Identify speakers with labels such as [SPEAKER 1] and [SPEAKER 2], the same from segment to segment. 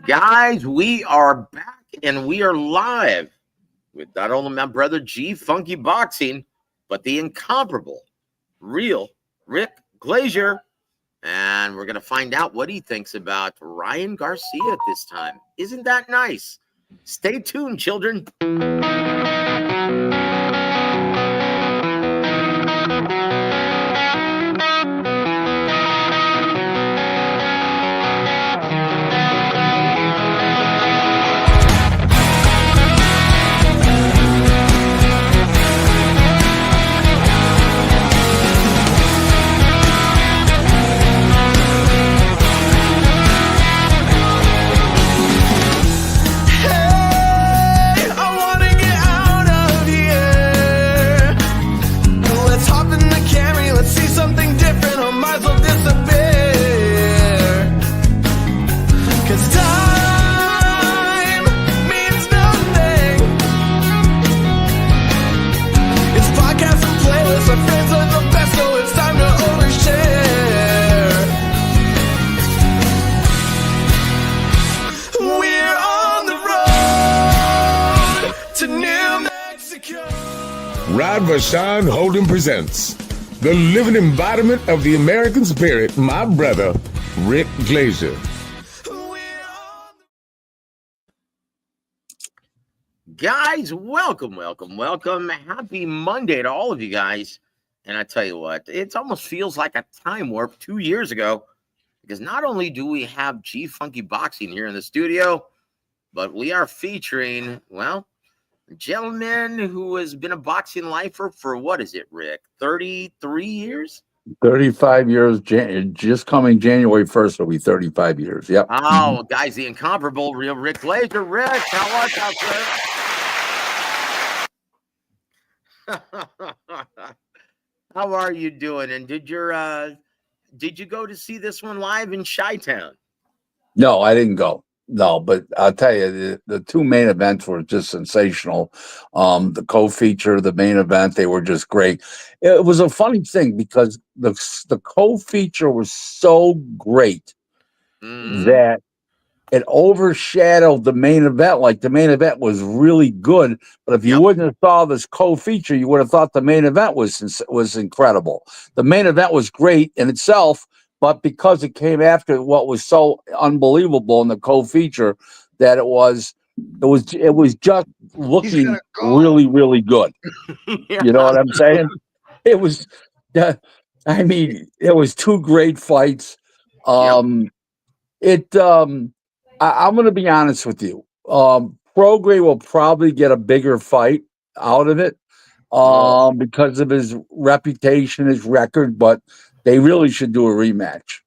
[SPEAKER 1] Guys, we are back and we are live with not only my brother G Funky Boxing, but the incomparable, real Rick Glaser. And we're going to find out what he thinks about Ryan Garcia at this time. Isn't that nice? Stay tuned, children.
[SPEAKER 2] Rod Vashon Holden presents the living embodiment of the American spirit, my brother, Rick Glaser.
[SPEAKER 1] Guys, welcome. Happy Monday to all of you guys. And I tell you what, it almost feels like a time warp 2 years ago, because not only do we have G Funky Boxing here in the studio, but we are featuring, well, a gentleman who has been a boxing lifer for, what is it, Rick, 33 years?
[SPEAKER 3] 35 years, just coming January 1st will be 35 years. Yep.
[SPEAKER 1] Oh, guys, the incomparable real Rick Glaser. Rick, how are you, sir? How are you doing? And did you go to see this one live in Chi-Town?
[SPEAKER 3] No, I didn't go. No, but I'll tell you, the two main events were just sensational. The co-feature, the main event, they were just great. It was a funny thing because the co-feature was so great that it overshadowed the main event. Like, the main event was really good, but if you wouldn't have saw this co-feature, you would have thought the main event was incredible. The main event was great in itself, but because it came after what was so unbelievable in the co-feature, that it was just looking really, really good. You know what I'm saying? It was, I mean, it was two great fights. I'm going to be honest with you. Prograis will probably get a bigger fight out of it because of his reputation, his record, but they really should do a rematch.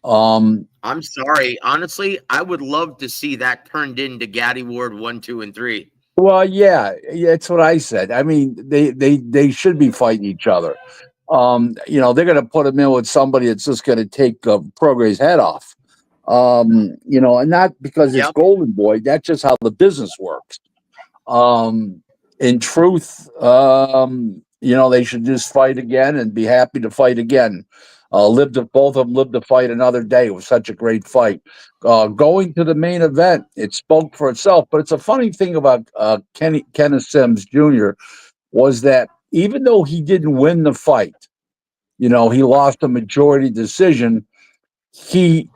[SPEAKER 1] I'm sorry. Honestly, I would love to see that turned into Gaddy Ward 1, 2, and 3.
[SPEAKER 3] Well, yeah, that's what I said. I mean, they should be fighting each other. They're going to put him in with somebody that's just going to take Prograis' head off. And not because it's Golden Boy. That's just how the business works. In truth, they should just fight again and be happy to fight again. Both of them live to fight another day. It was such a great fight. Going to the main event, it spoke for itself. But it's a funny thing about Kenneth Sims Jr. was that even though he didn't win the fight, he lost a majority decision. He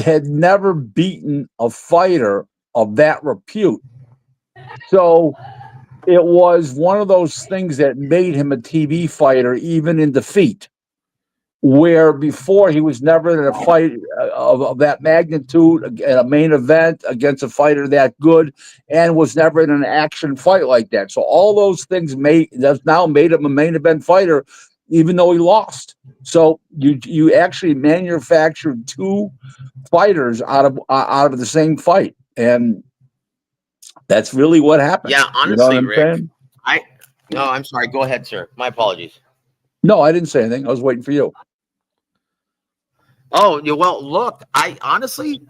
[SPEAKER 3] had never beaten a fighter of that repute. So it was one of those things that made him a TV fighter, even in defeat, where before he was never in a fight of that magnitude, a main event against a fighter that good, and was never in an action fight like that. So all those things that's now made him a main event fighter, even though he lost. So you actually manufactured two fighters out of the same fight, and that's really what happened.
[SPEAKER 1] Yeah, honestly, Rick.
[SPEAKER 3] Saying?
[SPEAKER 1] I'm sorry. Go ahead, sir. My apologies.
[SPEAKER 3] No, I didn't say anything. I was waiting for you.
[SPEAKER 1] Oh, well, look, I honestly,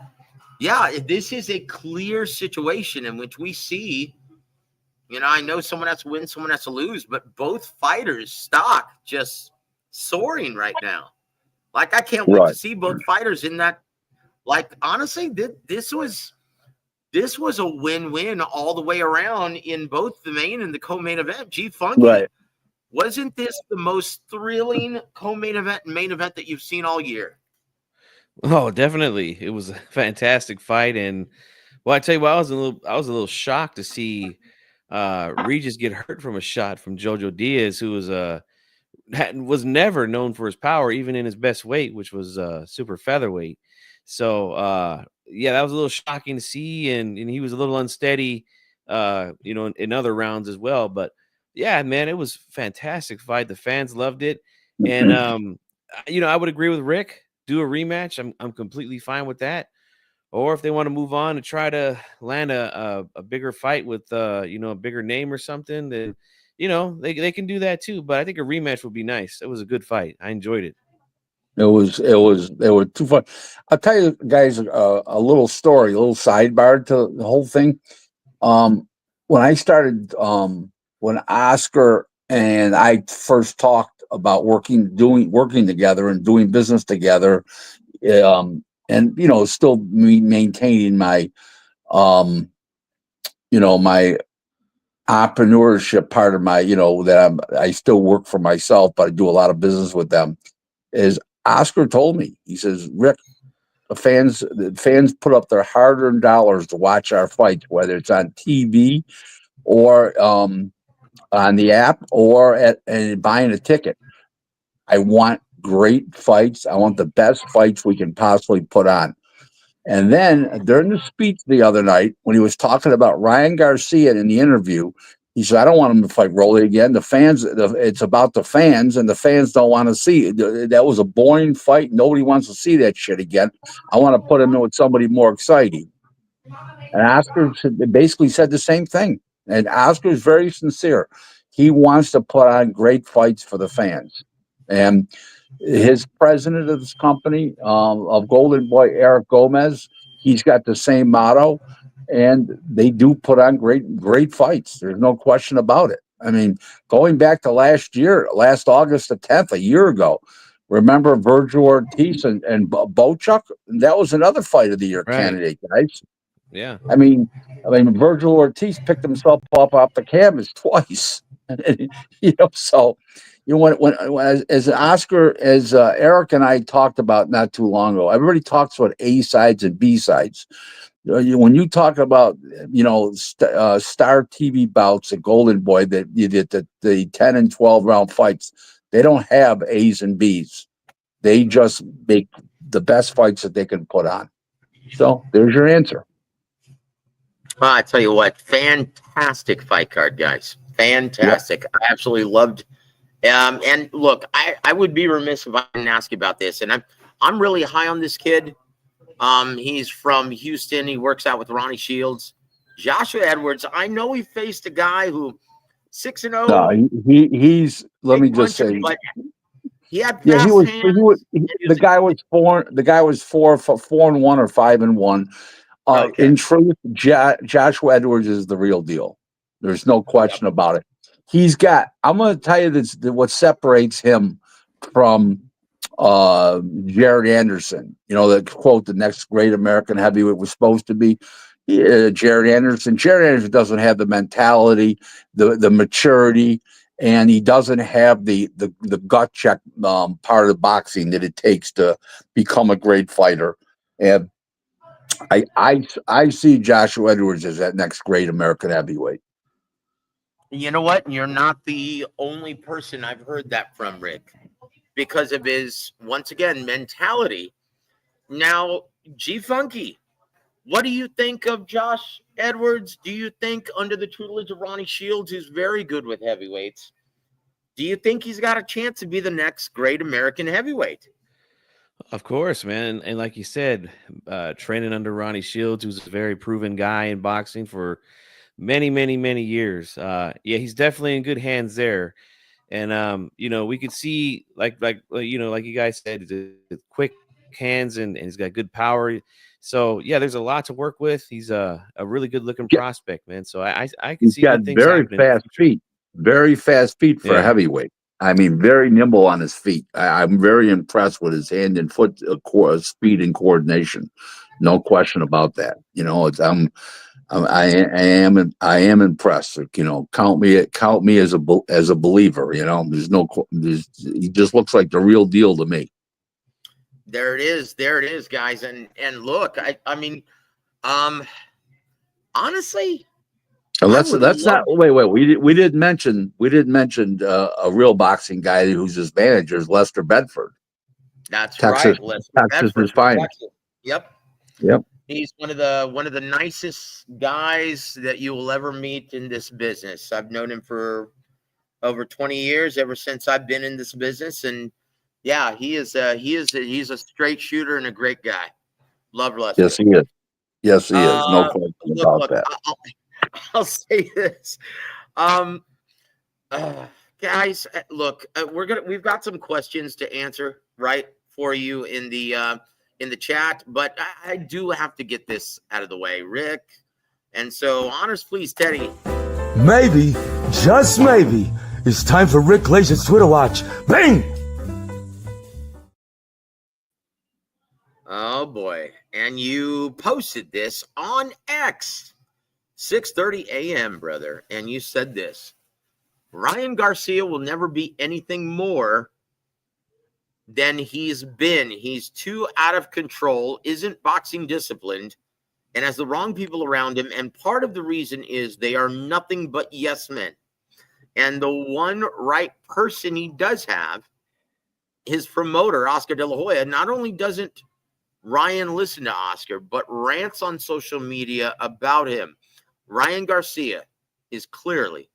[SPEAKER 1] this is a clear situation in which we see, I know someone has to win, someone has to lose, but both fighters' stock just soaring right now. Like, I can't wait to see both fighters in that Like honestly, this was a win-win all the way around in both the main and the co-main event. G Funky,
[SPEAKER 3] Right.
[SPEAKER 1] wasn't this the most thrilling co-main event and main event that you've seen all year?
[SPEAKER 4] Oh, definitely. It was a fantastic fight, and well, I tell you what, I was a little shocked to see Regis get hurt from a shot from Jojo Diaz, who was never known for his power, even in his best weight, which was super featherweight. So yeah, that was a little shocking to see, and he was a little unsteady, in other rounds as well. But yeah, man, it was a fantastic fight. The fans loved it, and I would agree with Rick. Do a rematch. I'm completely fine with that. Or if they want to move on and try to land a bigger fight with a bigger name or something, then they can do that too. But I think a rematch would be nice. It was a good fight. I enjoyed it.
[SPEAKER 3] It were too fun. I'll tell you guys a little story, a little sidebar to the whole thing. When I started, when Oscar and I first talked about working together and doing business together, and still maintaining my, my entrepreneurship part of my, that I still work for myself, but I do a lot of business with them. Is Oscar told me, he says, Rick, the fans put up their hard-earned dollars to watch our fights, whether it's on TV or on the app or and buying a ticket. I want great fights. I want the best fights we can possibly put on. And then during the speech the other night, when he was talking about Ryan Garcia in the interview, he said, I don't want him to fight Rolly again. It's about the fans, and the fans don't want to see it. That was a boring fight. Nobody wants to see that shit again. I want to put him in with somebody more exciting. And Oscar basically said the same thing. And Oscar is very sincere. He wants to put on great fights for the fans. And his president of this company, of Golden Boy, Eric Gomez, he's got the same motto, and they do put on great fights. There's no question about it. I mean, going back to last August the 10th, a year ago, remember Virgil Ortiz and Bochuk? That was another fight of the year candidate, guys.
[SPEAKER 4] Yeah.
[SPEAKER 3] I mean, Virgil Ortiz picked himself up off the canvas twice. So when as Oscar, as Eric and I talked about not too long ago, everybody talks about A sides and B sides. When you talk about star TV bouts at Golden Boy, that the 10 and 12 round fights, they don't have A's and B's. They just make the best fights that they can put on. So there's your answer.
[SPEAKER 1] Well, I tell you what, fantastic fight card, guys. Fantastic. Yep. I absolutely loved. And look, I would be remiss if I didn't ask you about this. And I'm really high on this kid. He's from Houston. He works out with Ronnie Shields. Joshua Edwards. I know he faced a guy who 6-0.
[SPEAKER 3] No, he's. Let me just say.
[SPEAKER 1] He had fast hands.
[SPEAKER 3] The guy was 4-1 or 5-1. Okay. In truth, Joshua Edwards is the real deal. There's no question about it. I'm going to tell you this, what separates him from Jared Anderson. The quote, the next great American heavyweight was supposed to be Jared Anderson. Jared Anderson doesn't have the mentality, the maturity, and he doesn't have the gut check part of boxing that it takes to become a great fighter. And I see Joshua Edwards as that next great American heavyweight.
[SPEAKER 1] You know what? You're not the only person I've heard that from, Rick, because of his, once again, mentality. Now, G Funky, what do you think of Josh Edwards? Do you think, under the tutelage of Ronnie Shields, who's very good with heavyweights, do you think he's got a chance to be the next great American heavyweight?
[SPEAKER 4] Of course, man. And like you said, training under Ronnie Shields, who's a very proven guy in boxing for many, many, many years. Yeah, he's definitely in good hands there. And we could see, like you guys said, the quick hands and he's got good power. So yeah, there's a lot to work with. He's a really good looking prospect, man. So I can see good things happening.
[SPEAKER 3] Very fast feet for a heavyweight. I mean, very nimble on his feet. I'm very impressed with his hand and foot speed and coordination. No question about that. You know, I am impressed. You know, count me as a believer. You know, he just looks like the real deal to me.
[SPEAKER 1] There it is, guys. And look, I mean, honestly,
[SPEAKER 3] Let's not wait. We didn't mention a real boxing guy who's his manager is Lester Bedford.
[SPEAKER 1] That's
[SPEAKER 3] Texas,
[SPEAKER 1] right, Lester
[SPEAKER 3] Texas
[SPEAKER 1] Bedford
[SPEAKER 3] is fine.
[SPEAKER 1] Yep.
[SPEAKER 3] Yep.
[SPEAKER 1] He's one of the nicest guys that you will ever meet in this business. I've known him for over 20 years, ever since I've been in this business, and yeah, he's a straight shooter and a great guy. Love Lester.
[SPEAKER 3] Yes, he is. Yes, he is. No question about that.
[SPEAKER 1] I'll say this, guys. Look, we've got some questions to answer right for you in the chat, but I do have to get this out of the way, Rick. And so, honors, please, Teddy.
[SPEAKER 5] Maybe, just maybe, it's time for Rick Glaser's Twitter watch. Bing!
[SPEAKER 1] Oh boy! And you posted this on X, 6:30 a.m., brother, and you said this: Ryan Garcia will never be anything more than he's been. He's too out of control, isn't boxing disciplined, and has the wrong people around him. And part of the reason is they are nothing but yes men. And the one right person he does have, his promoter, Oscar De La Hoya, not only doesn't Ryan listen to Oscar, but rants on social media about him. Ryan Garcia is clearly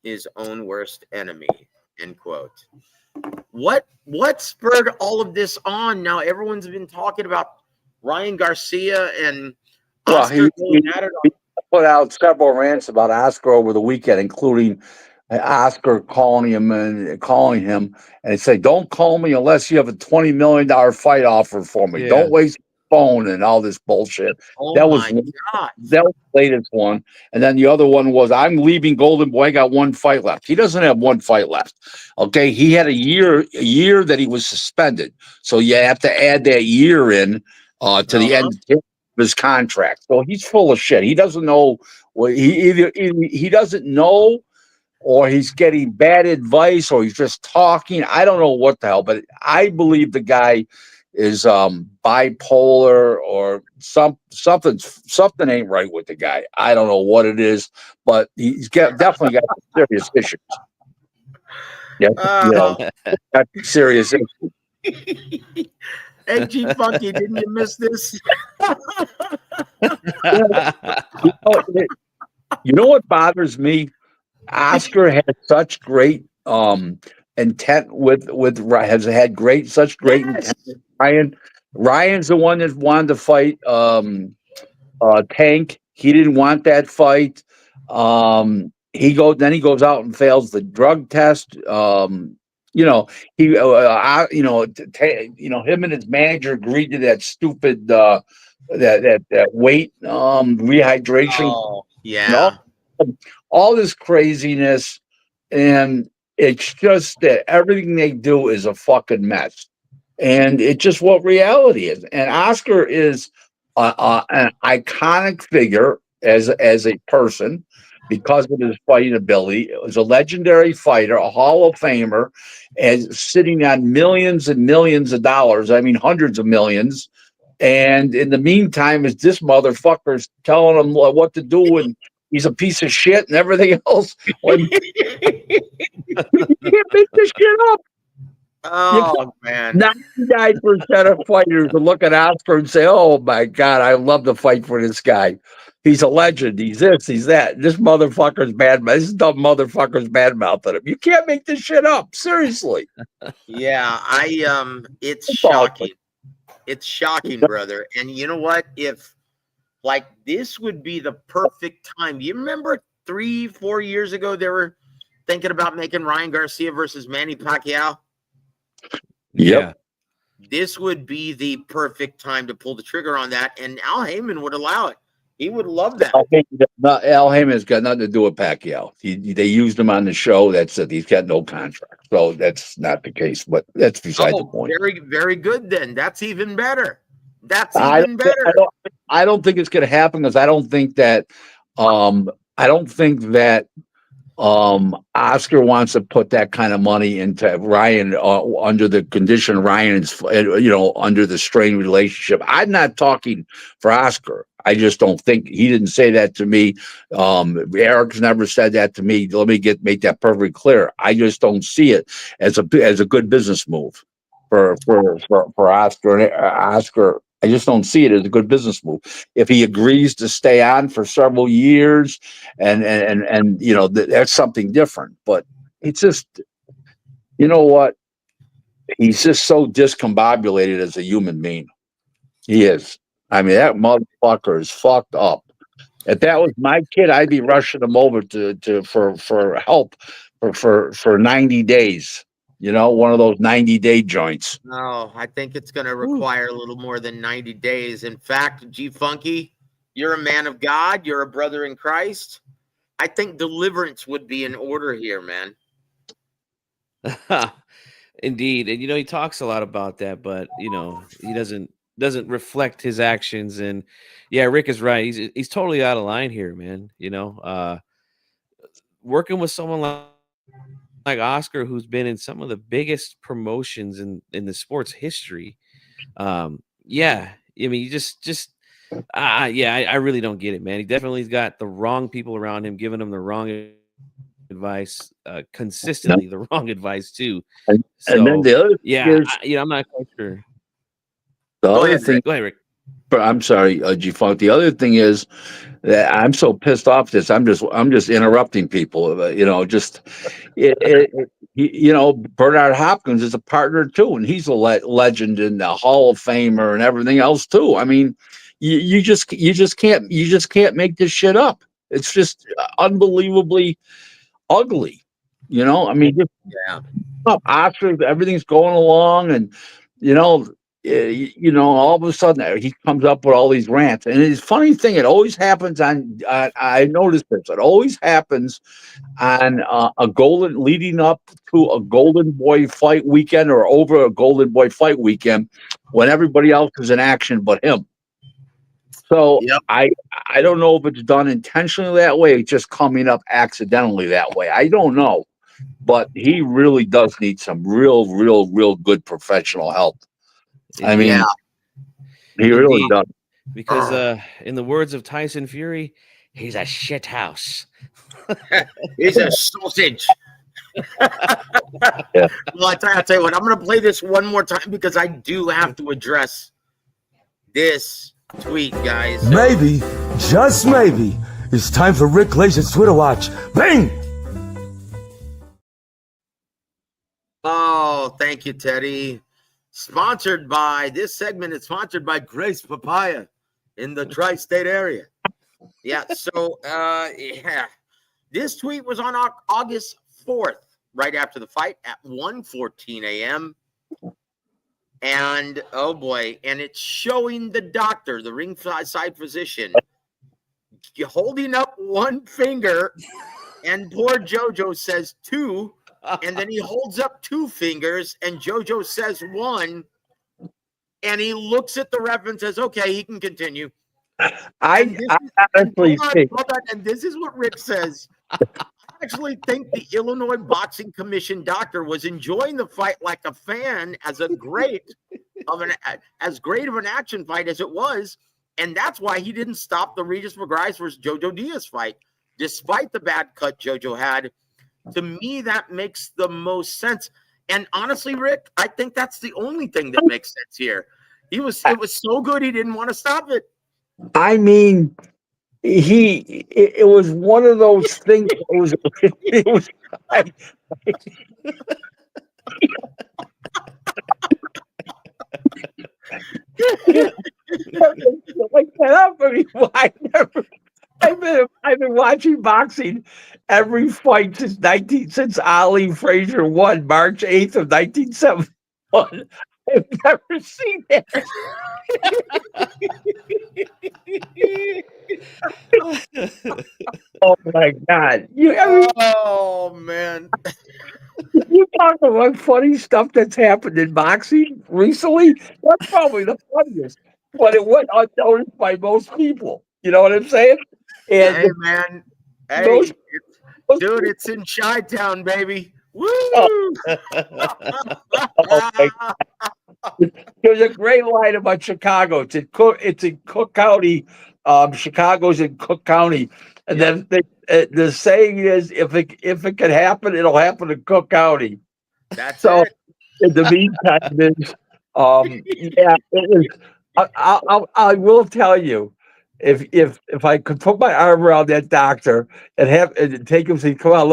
[SPEAKER 1] his own worst enemy, end quote. What spurred all of this on? Now everyone's been talking about Ryan Garcia and Oscar
[SPEAKER 3] he put out several rants about Oscar over the weekend, including Oscar calling him and say, "Don't call me unless you have a $20 million fight offer for me.
[SPEAKER 4] Yeah.
[SPEAKER 3] Don't waste your phone," and all this bullshit.
[SPEAKER 1] Oh
[SPEAKER 3] that was
[SPEAKER 1] God.
[SPEAKER 3] That was the latest one. And then the other one was, "I'm leaving Golden Boy. I got one fight left." He doesn't have one fight left. Okay, he had a year that he was suspended, so you have to add that year in to the end of his contract. So he's full of shit. He doesn't know. Well, he doesn't know, or he's getting bad advice, or he's just talking. I don't know what the hell, but I believe the guy is bipolar, or something ain't right with the guy. I don't know what it is, but he's definitely got serious issues. Yeah, got serious issues.
[SPEAKER 1] Hey, G Funky, didn't you miss this?
[SPEAKER 3] You know what bothers me? Oscar had such great intent has had such great intent. Ryan's the one that wanted to fight Tank. He didn't want that fight. He goes out and fails the drug test. Him and his manager agreed to that stupid that weight rehydration.
[SPEAKER 1] Oh, yeah.
[SPEAKER 3] All this craziness, and it's just that everything they do is a fucking mess, and it's just what reality is. And Oscar is an iconic figure as a person because of his fighting ability. He was a legendary fighter, a Hall of Famer, and sitting on millions and millions of dollars. I mean, hundreds of millions. And in the meantime, is this motherfucker's telling him what to do, and he's a piece of shit and everything else. You can't make this shit up.
[SPEAKER 1] Oh, man.
[SPEAKER 3] 99% of fighters will look at Oscar and say, "Oh my God, I love to fight for this guy. He's a legend. He's this, he's that." This motherfucker's bad. This dumb motherfucker's bad mouthing him. You can't make this shit up. Seriously.
[SPEAKER 1] Yeah, it's shocking. It's shocking, brother. And you know what? If like this would be the perfect time. You remember 3-4 years ago they were thinking about making Ryan Garcia versus Manny Pacquiao?
[SPEAKER 3] Yep.
[SPEAKER 1] This would be the perfect time to pull the trigger on that, and Al Heyman would allow it. He would love that.
[SPEAKER 3] Al Heyman's got nothing to do with Pacquiao. They used him on the show. That's it. He's got no contract. So that's not the case, but that's beside the
[SPEAKER 1] Oh,
[SPEAKER 3] point.
[SPEAKER 1] very, very good then. That's even better. That's
[SPEAKER 3] I
[SPEAKER 1] even
[SPEAKER 3] don't, I
[SPEAKER 1] better.
[SPEAKER 3] don't, I don't think it's going to happen because I don't think that, I don't think that Oscar wants to put that kind of money into Ryan under the condition Ryan's, under the strained relationship. I'm not talking for Oscar. I just don't think he didn't say that to me. Eric's never said that to me. Let me make that perfectly clear. I just don't see it as a good business move for Oscar. Oscar, I just don't see it as a good business move. If he agrees to stay on for several years, and that's something different. But it's just, you know what? He's just so discombobulated as a human being. He is. I mean, that motherfucker is fucked up. If that was my kid, I'd be rushing him over for help for 90 days. One of those 90-day joints.
[SPEAKER 1] No, I think it's going to require a little more than 90 days. In fact, G Funky, you're a man of God. You're a brother in Christ. I think deliverance would be in order here, man.
[SPEAKER 4] Indeed. And he talks a lot about that, but he doesn't reflect his actions. And yeah, Rick is right. He's totally out of line here, man. Working with someone like Oscar, who's been in some of the biggest promotions in the sports history. Yeah, I mean, I really don't get it, man. He definitely's got the wrong people around him, giving him the wrong advice, consistently the wrong advice too.
[SPEAKER 3] And then the other thing is,
[SPEAKER 4] I'm not quite sure.
[SPEAKER 3] Go ahead,
[SPEAKER 4] Rick.
[SPEAKER 3] I'm sorry, G-Funk. The other thing is that I'm so pissed off this. I'm just interrupting people. Bernard Hopkins is a partner too, and he's a legend and a Hall of Famer and everything else too. I mean, you just can't make this shit up. It's just unbelievably ugly. I mean, Oscar, everything's going along, and all of a sudden he comes up with all these rants. And it's funny thing, it always happens on. I noticed this. It always happens on leading up to a Golden Boy fight weekend or over a Golden Boy fight weekend when everybody else is in action but him. So I don't know if it's done intentionally that way. It's just coming up accidentally that way. I don't know, but he really does need some real good professional help. I mean, he really does.
[SPEAKER 4] Because in the words of Tyson Fury, he's a shit house.
[SPEAKER 1] He's a sausage.
[SPEAKER 3] Yeah.
[SPEAKER 1] Well, I'll tell you what, I'm going to play this one more time because I do have to address this tweet, guys.
[SPEAKER 5] Maybe, just maybe, it's time for Rick Glaser's Twitter watch. Bang!
[SPEAKER 1] Oh, thank you, Teddy. This segment is sponsored by Grace Papaya in the tri-state area. Yeah, so, this tweet was on August 4th, right after the fight at 1:14 a.m. And, oh boy, and it's showing the doctor, the ringside physician, holding up one finger, and poor JoJo says two, and then he holds up two fingers, and JoJo says one, and he looks at the ref and says, okay, he can continue.
[SPEAKER 3] I honestly think.
[SPEAKER 1] And this is what Rick says. I actually think the Illinois Boxing Commission doctor was enjoying the fight like a fan, as great of an action fight as it was, and that's why he didn't stop the Regis McGrice versus Jojo Diaz fight, despite the bad cut Jojo had. To me, that makes the most sense. And honestly, Rick, I think that's the only thing that makes sense here. It was so good he didn't want to stop it.
[SPEAKER 3] I mean, it was one of those things. It was like that up. I mean, I've been watching boxing every fight since Ali Frazier won March 8th of 1971. I've never seen that. Oh my God!
[SPEAKER 1] Oh man!
[SPEAKER 3] You talking about funny stuff that's happened in boxing recently? That's probably the funniest. But it went unnoticed by most people. You know what I'm saying? And
[SPEAKER 1] Hey, man.
[SPEAKER 3] those,
[SPEAKER 1] Hey,
[SPEAKER 3] those
[SPEAKER 1] dude, it's in Chi-Town, baby. Woo!
[SPEAKER 3] oh, oh my, there's a great line about Chicago. It's in Cook County. Chicago's in Cook County, and
[SPEAKER 1] Yep,
[SPEAKER 3] then the saying is, if it can happen, it'll happen in Cook County.
[SPEAKER 1] that's
[SPEAKER 3] So
[SPEAKER 1] it.
[SPEAKER 3] in the meantime, is yeah, it is. I will tell you, if I could put my arm around that doctor and take him, say, come on,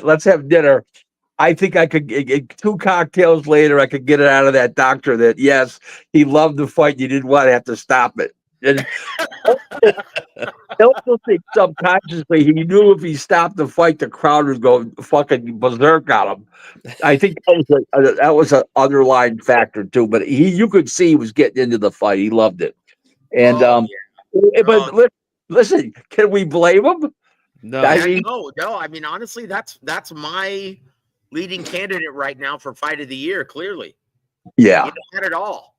[SPEAKER 3] let's have dinner. I think I could get 2 cocktails later. I could get it out of that doctor that yes, he loved the fight. You didn't want to have to stop it. And I also think subconsciously he knew if he stopped the fight, the crowd was going fucking berserk on him. I think that was an underlying factor too. But you could see he was getting into the fight. He loved it. And
[SPEAKER 1] Oh, yeah. Oh,
[SPEAKER 3] but listen, can we blame him? I
[SPEAKER 4] No.
[SPEAKER 3] mean,
[SPEAKER 1] no. I mean, honestly, that's my leading candidate right now for fight of the year. Clearly,
[SPEAKER 3] yeah,
[SPEAKER 1] not at all.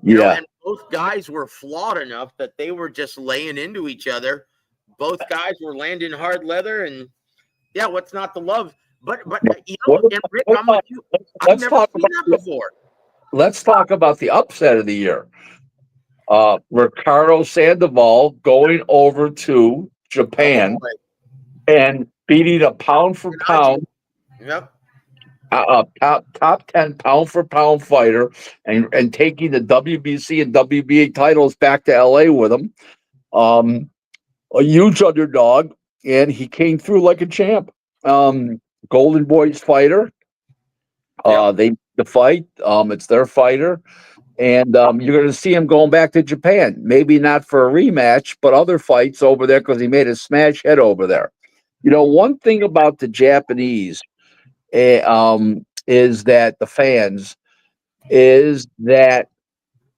[SPEAKER 3] yeah.
[SPEAKER 1] And both guys were flawed enough that they were just laying into each other. Both guys were landing hard leather, and yeah, what's not to love? But and Rick, I'm with you. I've
[SPEAKER 3] Let's
[SPEAKER 1] never
[SPEAKER 3] talk
[SPEAKER 1] seen
[SPEAKER 3] about
[SPEAKER 1] that before.
[SPEAKER 3] let's talk about the upset of the year. Ricardo Sandoval going over to Japan
[SPEAKER 1] Oh,
[SPEAKER 3] and beating a pound for pound,
[SPEAKER 1] yep.
[SPEAKER 3] top 10 pound for pound fighter, and taking the WBC and WBA titles back to LA with him. A huge underdog, and he came through like a champ. Golden Boys fighter. The fight. It's their fighter. And you're going to see him going back to Japan. Maybe not for a rematch, but other fights over there because he made a smash hit over there. One thing about the Japanese is that the fans is that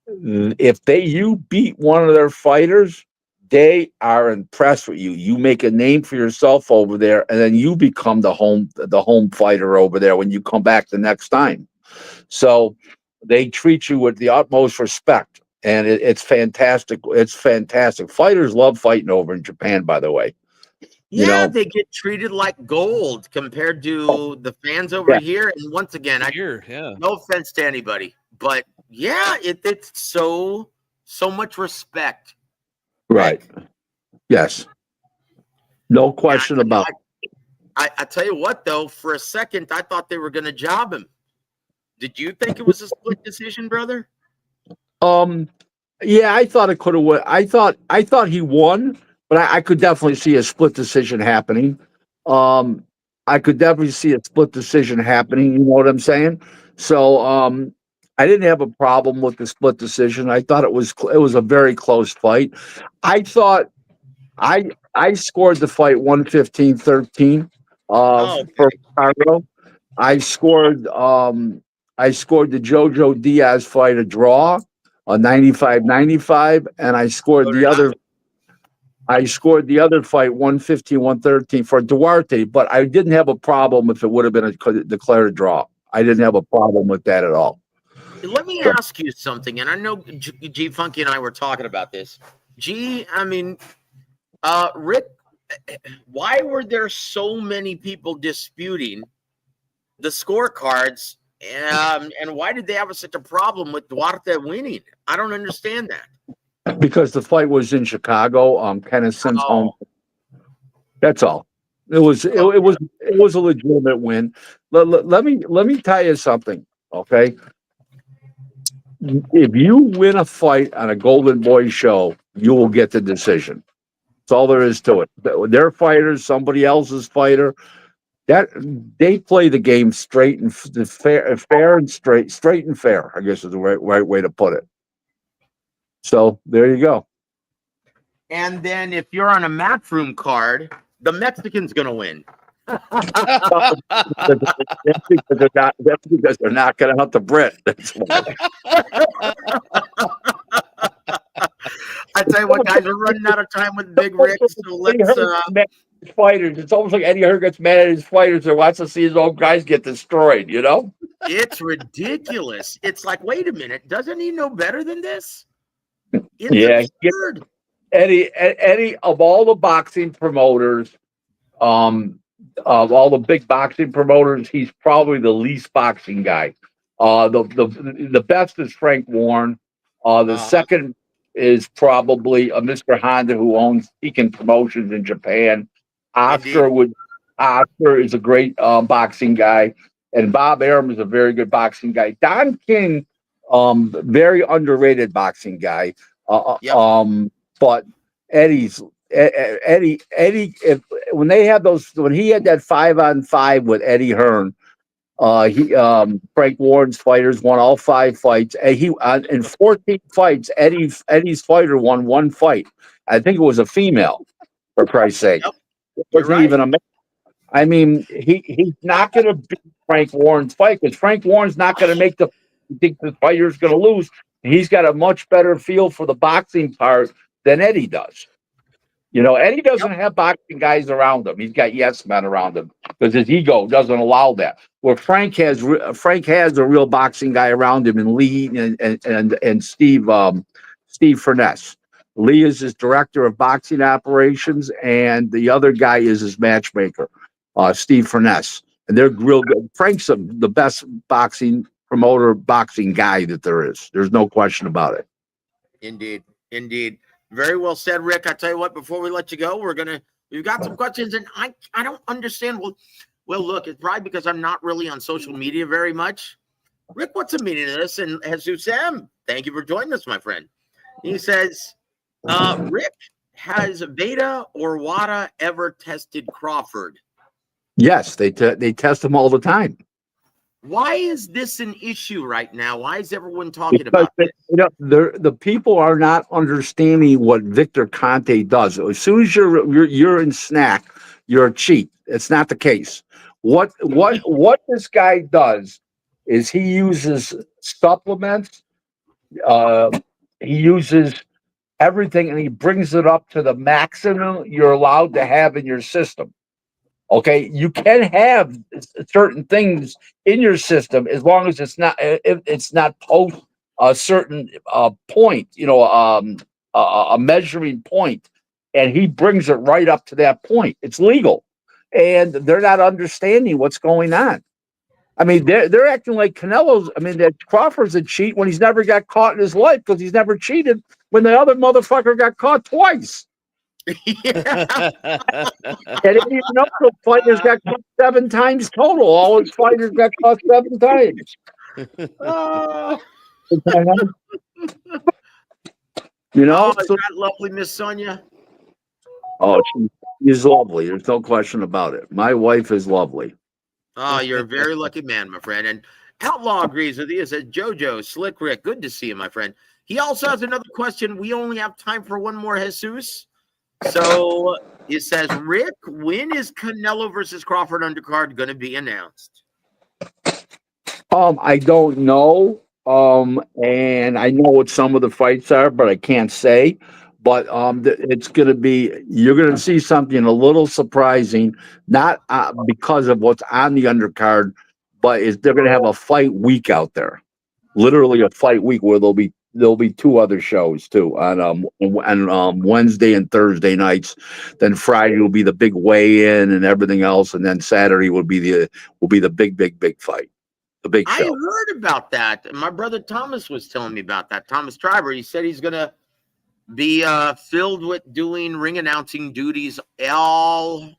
[SPEAKER 3] if you beat one of their fighters, they are impressed with you. You make a name for yourself over there, and then you become the home fighter over there when you come back the next time. So they treat you with the utmost respect, and it's fantastic. It's fantastic. Fighters love fighting over in Japan, by the way.
[SPEAKER 1] Yeah, they get treated like gold compared to the fans over here. And once again, no offense to anybody, but yeah, it's so much respect.
[SPEAKER 3] Right. Yes. No question about it.
[SPEAKER 1] I tell you what, though, for a second, I thought they were going to job him. Did you think it was a split decision, brother?
[SPEAKER 3] Yeah, I thought it could have won. I thought he won, but I could definitely see a split decision happening. I could definitely see a split decision happening. You know what I'm saying? So, I didn't have a problem with the split decision. I thought it was a very close fight. I thought I scored the fight 115-13 for Ricardo. I scored the Jojo Diaz fight a draw, a 95-95, and I scored the other fight 115-113 for Duarte, but I didn't have a problem if it would have been declared a draw. I didn't have a problem with that at all.
[SPEAKER 1] Let me ask you something, and I know G Funky and I were talking about this. Rick, why were there so many people disputing the scorecards, and why did they have such a problem with Duarte winning? I don't understand that.
[SPEAKER 3] Because the fight was in Chicago, Kenneth Sims' home. That's all. It was a legitimate win. Let me tell you something, okay? If you win a fight on a Golden Boy show, you will get the decision. That's all there is to it. Their fighters, somebody else's fighter. That they play the game straight and fair and straight and fair, I guess is the right way to put it. So there you go.
[SPEAKER 1] And then if you're on a Matchroom card, the Mexican's going to win.
[SPEAKER 3] That's because they're not going to hunt the Brit. That's why.
[SPEAKER 1] I tell you what, guys, we're running out of time with Big Rick, so let's.
[SPEAKER 3] Fighters. It's almost like Eddie Hearn gets mad at his fighters and wants to see his own guys get destroyed. You know,
[SPEAKER 1] It's ridiculous. It's like, wait a minute, doesn't he know better than this? It's
[SPEAKER 3] yeah.
[SPEAKER 1] absurd.
[SPEAKER 3] Eddie, of all the boxing promoters, of all the big boxing promoters, he's probably the least boxing guy. The best is Frank Warren. The second is probably Mr. Honda, who owns Pekin Promotions in Japan. Oscar is a great boxing guy, and Bob Arum is a very good boxing guy. Don King, very underrated boxing guy. But Eddie, when they had when he had that 5-on-5 with Eddie Hearn, Frank Warren's fighters won all 5 fights. And in 14 fights, Eddie's fighter won 1 fight. I think it was a female, for Christ's sake.
[SPEAKER 1] Yep.
[SPEAKER 3] It wasn't even a man. I mean, he's not going to beat Frank Warren's fight because Frank Warren's not going to make the think the fighter's going to lose. He's got a much better feel for the boxing part than Eddie does. You know, Eddie doesn't have boxing guys around him. He's got yes men around him because his ego doesn't allow that. Where Frank has a real boxing guy around him, and Lee and Steve Furness. Lee is his director of boxing operations, and the other guy is his matchmaker, Steve Furness. And they're real good. Frank's the best boxing promoter, boxing guy that there is. There's no question about it.
[SPEAKER 1] Indeed. Very well said, Rick. I tell you what, before we let you go, we've got some questions, and I don't understand. Well, look, it's probably because I'm not really on social media very much. Rick, what's the meaning of this? And Jesus M, thank you for joining us, my friend. He says, Rick, has Veda or WA.W ever tested Crawford?
[SPEAKER 3] Yes, they test him all the time.
[SPEAKER 1] Why is this an issue right now? Why is everyone talking about this?
[SPEAKER 3] The people are not understanding what Victor Conte does. As soon as you're in snack, you're a cheat. It's not the case. What this guy does is he uses supplements. He uses everything, and he brings it up to the maximum you're allowed to have in your system. Okay, you can have certain things in your system as long as it's not post a certain point, a measuring point, and he brings it right up to that point. It's legal, and they're not understanding what's going on. I mean, they're acting like Canelo's. I mean, that Crawford's a cheat when he's never got caught in his life because he's never cheated when the other motherfucker got caught twice.
[SPEAKER 1] Yeah.
[SPEAKER 3] And if you know, the fighters got caught 7 times total. All his fighters got caught 7 times. You know,
[SPEAKER 1] is that lovely, Miss Sonia?
[SPEAKER 3] Oh, she's lovely. There's no question about it. My wife is lovely.
[SPEAKER 1] Oh, you're a very lucky man, my friend. And Outlaw agrees with you. It says, Jojo, Slick Rick, good to see you, my friend. He also has another question. We only have time for one more, Jesus. So it says, Rick, when is Canelo versus Crawford undercard going to be announced?
[SPEAKER 3] I don't know. And I know what some of the fights are, but I can't say. But it's going to be, you're going to see something a little surprising, not because of what's on the undercard, but they're going to have a fight week out there. Literally a fight week where there'll be 2 other shows too on Wednesday and Thursday nights. Then Friday will be the big weigh-in and everything else, and then Saturday will be the big fight, the big show.
[SPEAKER 1] I heard about that. My brother Thomas was telling me about that. Thomas Triber. He said he's gonna be filled with doing ring announcing duties all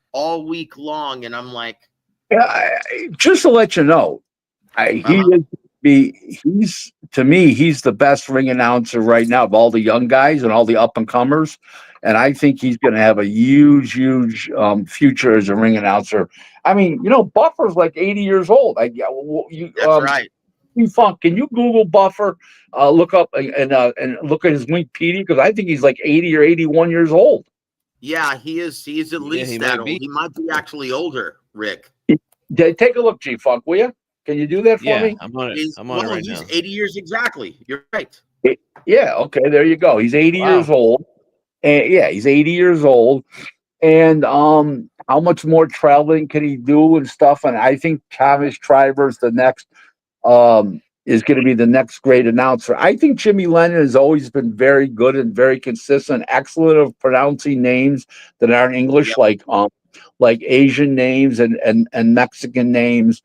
[SPEAKER 1] week long, and I'm like,
[SPEAKER 3] just to let you know, he's to me, he's the best ring announcer right now of all the young guys and all the up and comers, and I think he's going to have a huge future as a ring announcer. I mean, Buffer's like 80 years old.
[SPEAKER 1] That's right.
[SPEAKER 3] Funk, can you Google Buffer? Look up and look at his Wikipedia, because I think he's like 80 or 81 years old.
[SPEAKER 1] Yeah, he is. He's at least that old. He might be actually older, Rick.
[SPEAKER 3] Take a look, G Funk, will you? Can you do that for me?
[SPEAKER 4] I'm on it right now.
[SPEAKER 1] He's 80 years exactly. You're right.
[SPEAKER 3] Yeah, okay, there you go. He's 80 years
[SPEAKER 4] Wow.
[SPEAKER 3] old. And yeah, he's 80 years old. And how much more traveling can he do and stuff? And I think Thomas Schreiber's the next is going to be the next great announcer. I think Jimmy Lennon has always been very good and very consistent, excellent of pronouncing names that aren't English,
[SPEAKER 1] Yep.
[SPEAKER 3] like Asian names and Mexican names,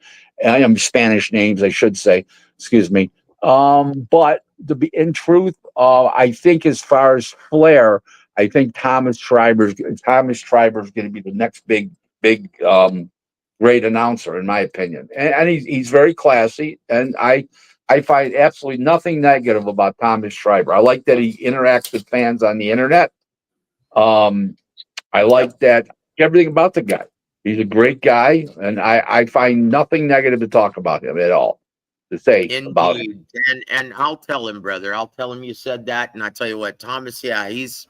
[SPEAKER 3] Spanish names, I should say. Excuse me. But to be in truth, I think as far as flair, I think Thomas Schreiber's going to be the next big great announcer, in my opinion. And he's very classy, and I find absolutely nothing negative about Thomas Schreiber. I like that he interacts with fans on the internet. I like that everything about the guy. He's a great guy, and I find nothing negative to talk about him at all. To say about him.
[SPEAKER 1] Indeed. And I'll tell him, brother. I'll tell him you said that. And I tell you what, Thomas, yeah, he's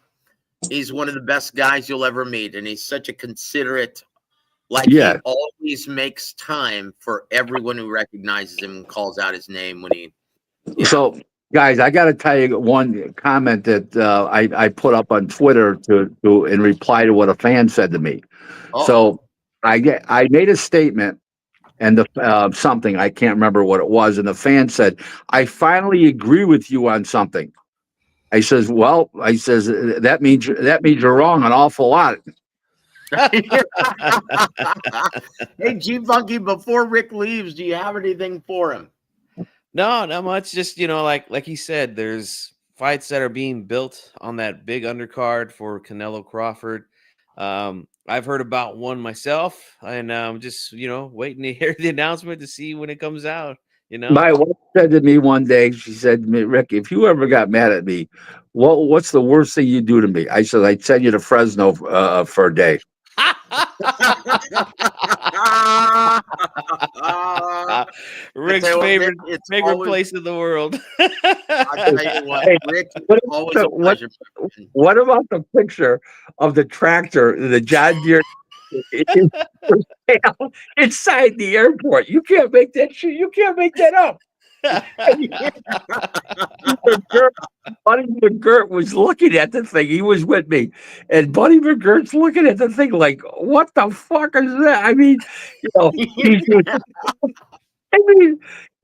[SPEAKER 1] one of the best guys you'll ever meet. And he's such a considerate, he always makes time for everyone who recognizes him and calls out his name when he. Yeah.
[SPEAKER 3] So, guys, I got to tell you one comment that I put up on Twitter to in reply to what a fan said to me.
[SPEAKER 1] Oh.
[SPEAKER 3] So I made a statement, and the something I can't remember what it was, and the fan said, "I finally agree with you on something." I says, "Well," I says, that means you're wrong an awful lot."
[SPEAKER 1] Hey, G Funky, before Rick leaves, do you have anything for him?
[SPEAKER 4] No, not much. Just, like he said, there's fights that are being built on that big undercard for Canelo Crawford. I've heard about one myself, and I'm just, waiting to hear the announcement to see when it comes out,
[SPEAKER 3] My wife said to me one day, she said to me, "Rick, if you ever got mad at me, what's the worst thing you do to me?" I said, "I'd send you to Fresno for a day."
[SPEAKER 4] Rick's favorite place in the world.
[SPEAKER 1] I'll tell you what, Rick, always a pleasure.
[SPEAKER 3] What about the picture of the tractor, the John Deere inside the airport? You can't make that shit. You can't make that up. Buddy McGirt was looking at the thing. He was with me, and Buddy McGirt's looking at the thing like, "What the fuck is that?" I mean,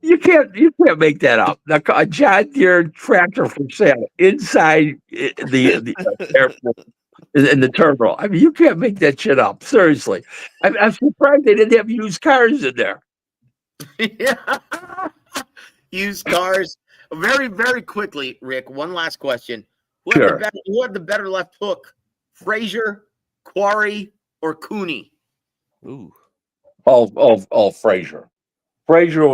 [SPEAKER 3] you can't make that up. A John Deere tractor for sale inside the airport in the terminal. I mean, you can't make that shit up. Seriously, I'm surprised they didn't have used cars in there.
[SPEAKER 1] Yeah. Used cars. Very, very quickly, Rick, one last question. Who had the better left hook? Frazier, Quarry, or Cooney?
[SPEAKER 4] Ooh.
[SPEAKER 3] Frazier. Frazier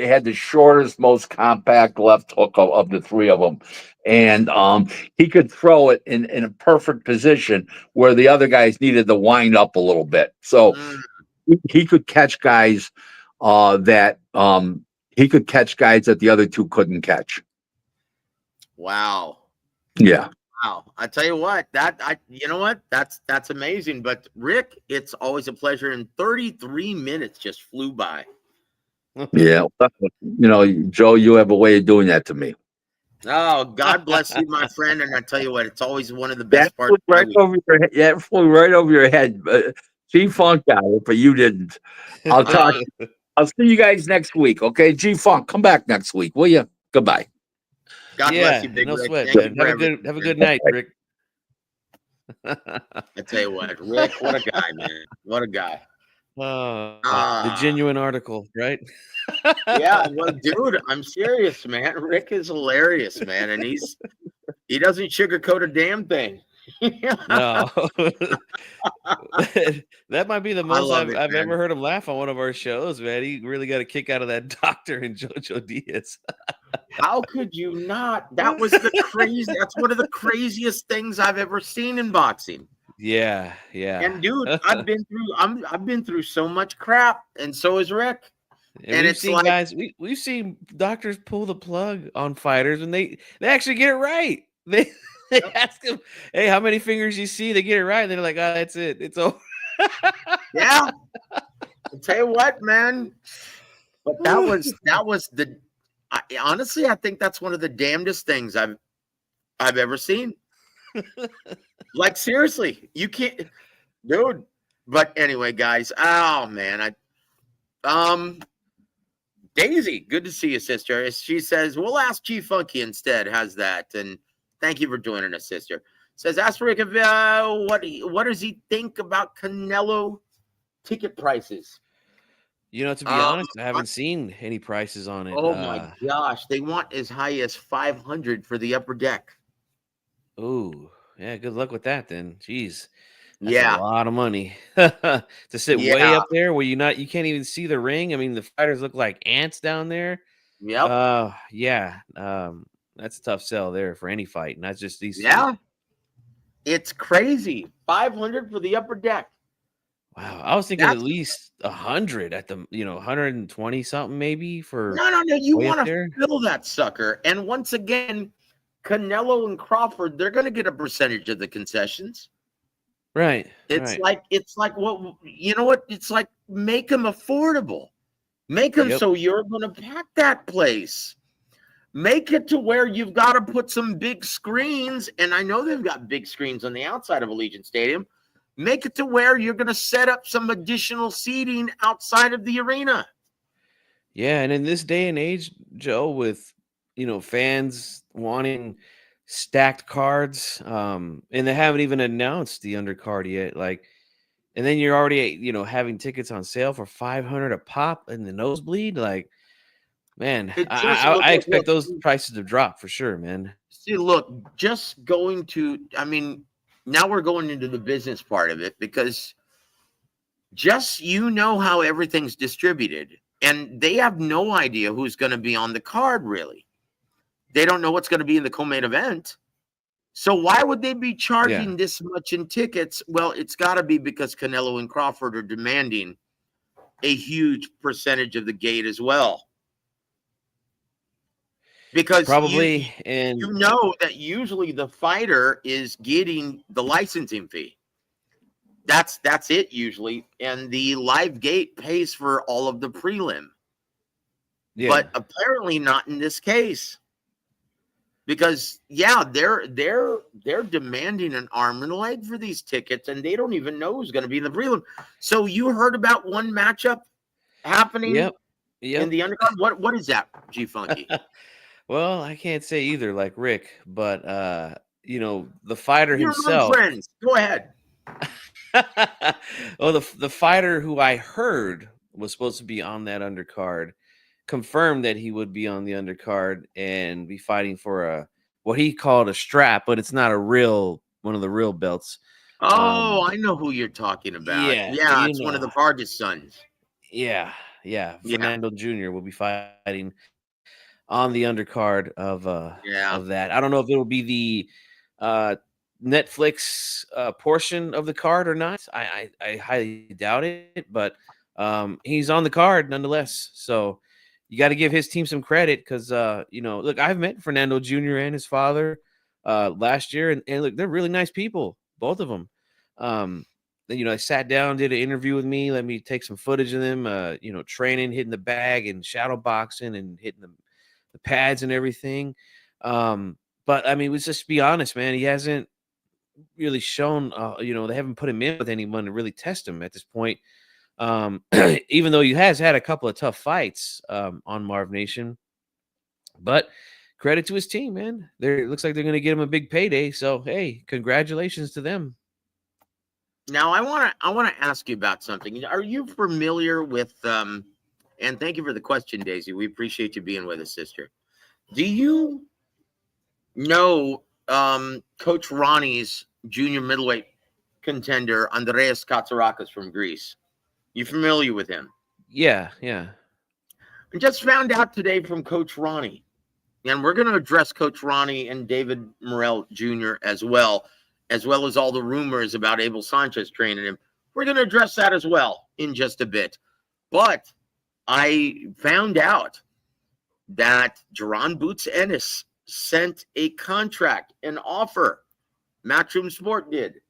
[SPEAKER 3] had the shortest, most compact left hook of the three of them. And he could throw it in a perfect position where the other guys needed to wind up a little bit. So he could catch guys that the other two couldn't catch.
[SPEAKER 1] Wow.
[SPEAKER 3] Yeah.
[SPEAKER 1] Wow. I tell you what, that's amazing. But Rick, it's always a pleasure. And 33 minutes just flew by.
[SPEAKER 3] Yeah. Joe, you have a way of doing that to me.
[SPEAKER 1] Oh, God bless you, my friend. And I tell you what, it's always one of the best parts.
[SPEAKER 3] That flew right over your head. G-Funk got it, but you didn't. I'll see you guys next week, okay? G-Funk, come back next week, will you? Goodbye.
[SPEAKER 1] God bless you, Big
[SPEAKER 4] no
[SPEAKER 1] Rick.
[SPEAKER 4] Sweat, man. Have a good night, Rick.
[SPEAKER 1] I tell you what, Rick, what a guy, man. What a guy.
[SPEAKER 4] The genuine article, right?
[SPEAKER 1] Yeah, well, dude, I'm serious, man. Rick is hilarious, man, and he doesn't sugarcoat a damn thing.
[SPEAKER 4] No. That might be the most I've ever heard him laugh on one of our shows, man. He really got a kick out of that doctor and JoJo Diaz.
[SPEAKER 1] How could you not? That was that's one of the craziest things I've ever seen in boxing.
[SPEAKER 4] Yeah.
[SPEAKER 1] And dude, I've been through so much crap, and so is Rick. And it's
[SPEAKER 4] seen guys, we've seen doctors pull the plug on fighters and they actually get it right. They ask them, "Hey, how many fingers you see?" They get it right. And they're like, "Oh, that's it. It's over."
[SPEAKER 1] Yeah. I'll tell you what, man. But that was Honestly, I think that's one of the damnedest things I've ever seen. Like, seriously, you can't, dude. But anyway, guys. Oh man, Daisy, good to see you, sister. She says we'll ask G Funky instead. How's that? And thank you for joining us, sister. Says ask Rick what does he think about Canelo ticket prices?
[SPEAKER 4] To be honest, I haven't seen any prices on it.
[SPEAKER 1] Oh my gosh, they want as high as 500 for the upper deck.
[SPEAKER 4] Oh, yeah, good luck with that then. Jeez. That's a
[SPEAKER 1] Yeah,
[SPEAKER 4] lot of money to sit way
[SPEAKER 1] yeah,
[SPEAKER 4] up there where you can't even see the ring. I mean, the fighters look like ants down there.
[SPEAKER 1] yep,
[SPEAKER 4] Yeah. That's a tough sell there for any fight, not just these two.
[SPEAKER 1] yeah. It's crazy. 500 for the upper deck.
[SPEAKER 4] Wow, I was thinking at
[SPEAKER 1] That's
[SPEAKER 4] least 100 at the 120 something maybe for
[SPEAKER 1] no. You
[SPEAKER 4] way up
[SPEAKER 1] want to
[SPEAKER 4] there.
[SPEAKER 1] fill that sucker. And once again, Canelo and Crawford, they're going to get a percentage of the concessions.
[SPEAKER 4] Right.
[SPEAKER 1] It's
[SPEAKER 4] Right.
[SPEAKER 1] like what you know what? It's like make them affordable. Make them
[SPEAKER 4] Yep.
[SPEAKER 1] so you're going to pack that place. Make it to where you've got to put some big screens, and I know they've got big screens on the outside of Allegiant Stadium. Make it to where you're going to set up some additional seating outside of the arena.
[SPEAKER 4] Yeah, and in this day and age, Joe, with fans wanting stacked cards, and they haven't even announced the undercard yet. Like, and then you're already having tickets on sale for 500 a pop in the nosebleed. Like, man,
[SPEAKER 1] It
[SPEAKER 4] I,
[SPEAKER 1] just
[SPEAKER 4] I, I expect
[SPEAKER 1] look.
[SPEAKER 4] those prices to drop for sure, man.
[SPEAKER 1] See, look, just going to. I mean, now we're going into the business part of it because just how everything's distributed, and they have no idea who's going to be on the card. Really, they don't know what's going to be in the co-main event. So why would they be charging this much in tickets? Well, it's got to be because Canelo and Crawford are demanding a huge percentage of the gate as well. Because
[SPEAKER 4] Probably, and
[SPEAKER 1] you know that usually the fighter is getting the licensing fee. That's it usually, and the live gate pays for all of the prelim.
[SPEAKER 4] yeah,
[SPEAKER 1] But apparently not in this case. Because they're demanding an arm and a leg for these tickets, and they don't even know who's going to be in the prelim. So you heard about one matchup happening
[SPEAKER 4] yep.
[SPEAKER 1] in the undercard? What is that, G Funky?
[SPEAKER 4] Well, I can't say either, like Rick, but the fighter
[SPEAKER 1] You're among
[SPEAKER 4] himself.
[SPEAKER 1] friends. Go ahead.
[SPEAKER 4] Well, the fighter who I heard was supposed to be on that undercard confirmed that he would be on the undercard and be fighting for what he called a strap, but it's not one of the real belts.
[SPEAKER 1] Oh, I know who you're talking about. Yeah, it's one of the Vargas sons.
[SPEAKER 4] Yeah. Fernando Jr. will be fighting on the undercard of that. I don't know if it'll be the Netflix portion of the card or not. I highly doubt it, but he's on the card nonetheless. So you got to give his team some credit because look, I've met Fernando Jr. and his father last year, and look, they're really nice people, both of them. I sat down, did an interview with me, let me take some footage of them, training, hitting the bag and shadow boxing and hitting the pads and everything. But I mean, let's just be honest, man. He hasn't really shown, they haven't put him in with anyone to really test him at this point. Even though he has had a couple of tough fights on Marv Nation, but credit to his team, man. It looks like they're going to get him a big payday. So, hey, congratulations to them.
[SPEAKER 1] Now, I want to ask you about something. Are you familiar with and thank you for the question, Daisy. We appreciate you being with us, sister. Do you know Coach Ronnie's junior middleweight contender, Andreas Katsarakis from Greece? You familiar with him?
[SPEAKER 4] Yeah.
[SPEAKER 1] I just found out today from Coach Ronnie, and we're going to address Coach Ronnie and David Morrell Jr. as well as all the rumors about Abel Sanchez training him. We're going to address that as well in just a bit. But I found out that Duran Boots Ennis sent a contract, an offer, Matchroom Sport did,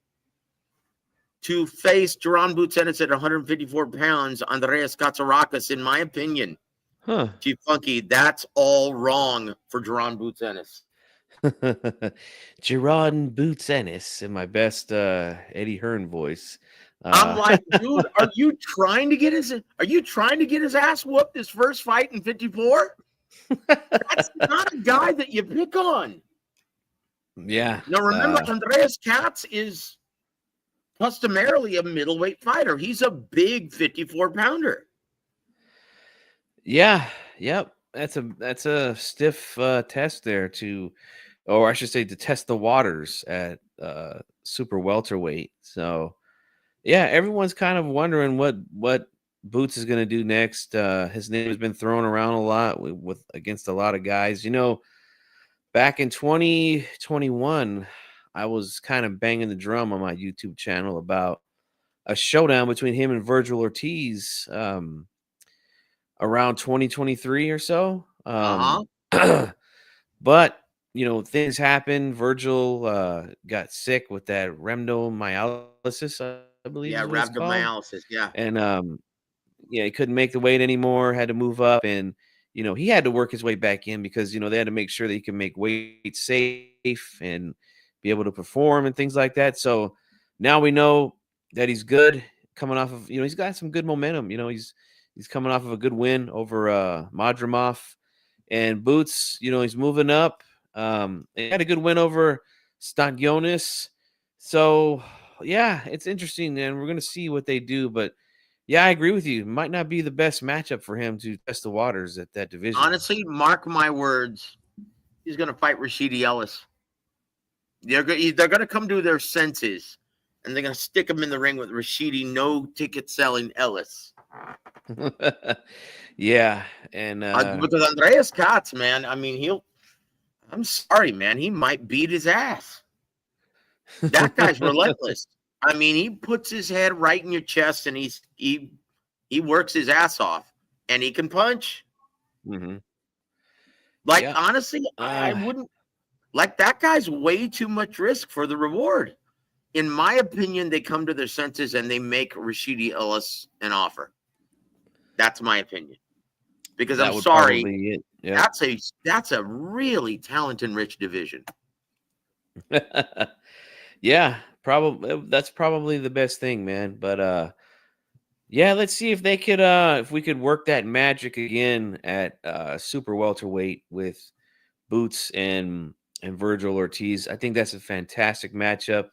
[SPEAKER 1] to face Duran Boots Ennis at 154 pounds, Andreas Katsarakis, in my opinion.
[SPEAKER 4] Huh.
[SPEAKER 1] Chief Funky, that's all wrong for Jerron Boots Ennis.
[SPEAKER 4] Jerron Boots Ennis in my best Eddie Hearn voice.
[SPEAKER 1] I'm like, dude, are you trying to get his ass whooped his first fight in 54? That's not a guy that you pick on.
[SPEAKER 4] Yeah.
[SPEAKER 1] Now remember, Andreas Katz is customarily a middleweight fighter. He's a big 54 pounder.
[SPEAKER 4] Yeah. Yep. That's a stiff test there or I should say to test the waters at super welterweight. So yeah, everyone's kind of wondering what Boots is going to do next. His name has been thrown around a lot with against a lot of guys. Back in 2021, I was kind of banging the drum on my YouTube channel about a showdown between him and Virgil Ortiz around 2023 or so. But things happen. Virgil got sick with that rhabdomyolysis, I believe
[SPEAKER 1] Yeah,
[SPEAKER 4] is what it's called.
[SPEAKER 1] rhabdomyolysis. Yeah.
[SPEAKER 4] And he couldn't make the weight anymore, had to move up, and he had to work his way back in because they had to make sure that he can make weight safe and be able to perform and things like that. So now we know that he's good, coming off of he's got some good momentum. He's coming off of a good win over Madrimov, and Boots, he's moving up. He had a good win over Stanionis. So yeah, it's interesting, and we're gonna see what they do, but yeah, I agree with you. Might not be the best matchup for him to test the waters at that division.
[SPEAKER 1] Honestly, mark my words, he's going to fight Rashidi Ellis. They're going to come to their senses, and they're going to stick him in the ring with Rashidi no-ticket selling Ellis.
[SPEAKER 4] Yeah, and
[SPEAKER 1] because Andreas Katz, man, I mean, I'm sorry, man, he might beat his ass. That guy's relentless. I mean, he puts his head right in your chest, and he works his ass off, and he can punch.
[SPEAKER 4] Mm-hmm.
[SPEAKER 1] Like, honestly, I wouldn't like that guy's way too much risk for the reward. In my opinion, they come to their senses and they make Rashidi Ellis an offer. That's my opinion. Because I'm sorry, that's a really talent-rich division.
[SPEAKER 4] Yeah, that's probably the best thing, man. But yeah, let's see if they could if we could work that magic again at super welterweight with Boots and Virgil Ortiz. I think that's a fantastic matchup.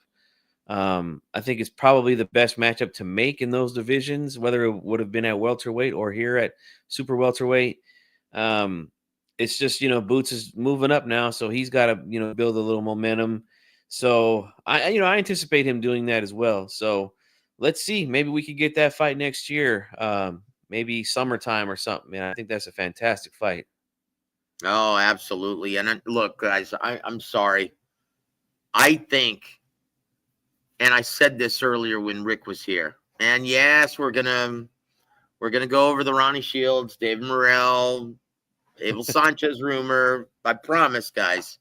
[SPEAKER 4] I think it's probably the best matchup to make in those divisions, whether it would have been at welterweight or here at super welterweight. It's just, Boots is moving up now, so he's got to, build a little momentum. So I anticipate him doing that as well. So let's see, maybe we could get that fight next year. Maybe summertime or something, man. I think that's a fantastic fight.
[SPEAKER 1] Oh, absolutely. And look, guys, I'm sorry. I think, and I said this earlier when Rick was here, and yes, we're gonna go over the Ronnie Shields, David Morrell, Abel Sanchez rumor. I promise, guys.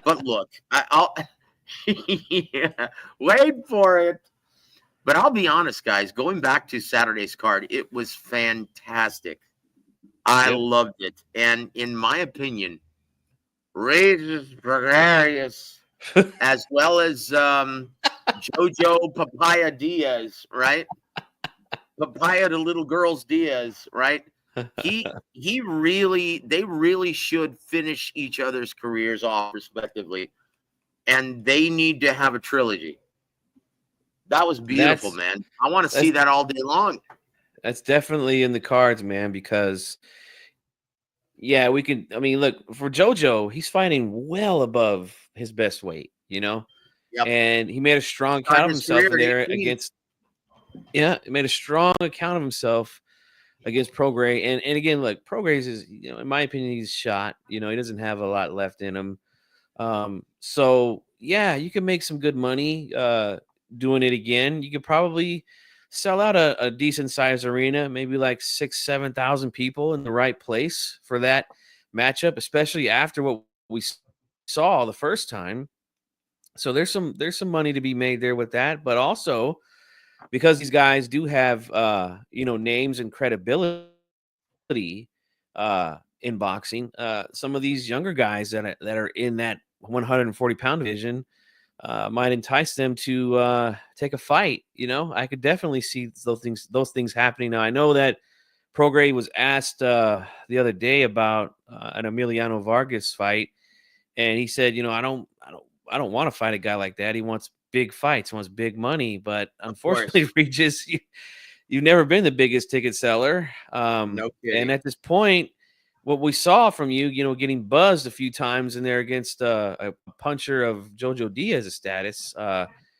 [SPEAKER 1] But look, I'll yeah, wait for it. But I'll be honest, guys. Going back to Saturday's card, it was fantastic. I loved it, and in my opinion, Regis Gregarious, as well as Jojo Papaya Diaz, right? Papaya the little girls Diaz, right? They really should finish each other's careers off respectively, and they need to have a trilogy. That was beautiful, man. I want to see that all day long.
[SPEAKER 4] That's definitely in the cards, man, because yeah, we can. I mean, look, for JoJo, he's fighting well above his best weight, and he made a strong account of himself there against. Yeah, he made a strong account of himself against Prograis, and again, look, Prograis is, in my opinion, he's shot. He doesn't have a lot left in him. So yeah, you can make some good money doing it again. You could probably sell out a decent sized arena, maybe like 6,000-7,000 people in the right place for that matchup, especially after what we saw the first time. So there's some money to be made there with that, but also because these guys do have names and credibility, in boxing. Some of these younger guys that are in that 140-pound division might entice them to take a fight. I could definitely see those things happening. Now I know that Prograis was asked the other day about an Emiliano Vargas fight, and he said, I don't want to fight a guy like that. He wants big fights, wants big money. But unfortunately, Regis, you've never been the biggest ticket seller.
[SPEAKER 1] No kidding.
[SPEAKER 4] And at this point, what we saw from you, getting buzzed a few times in there against a puncher of Jojo Diaz's status.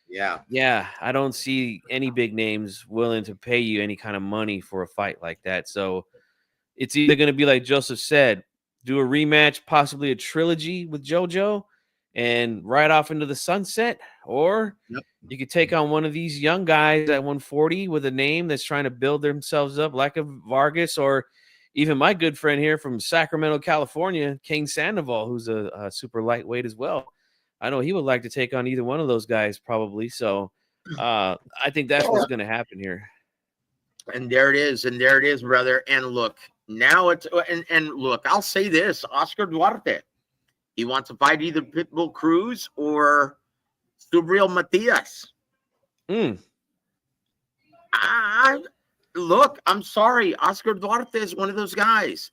[SPEAKER 4] Yeah, I don't see any big names willing to pay you any kind of money for a fight like that. So it's either going to be like Joseph said, do a rematch, possibly a trilogy with JoJo, and ride off into the sunset, or you could take on one of these young guys at 140 with a name that's trying to build themselves up, like a Vargas, or even my good friend here from Sacramento, California, Kane Sandoval, who's a super lightweight as well. I know he would like to take on either one of those guys probably. So I think that's what's going to happen here.
[SPEAKER 1] And there it is, brother. And look, now it's and look, I'll say this: Oscar Duarte, he wants to fight either Pitbull Cruz or Subriel Matias. Look, I'm sorry, Oscar Duarte is one of those guys.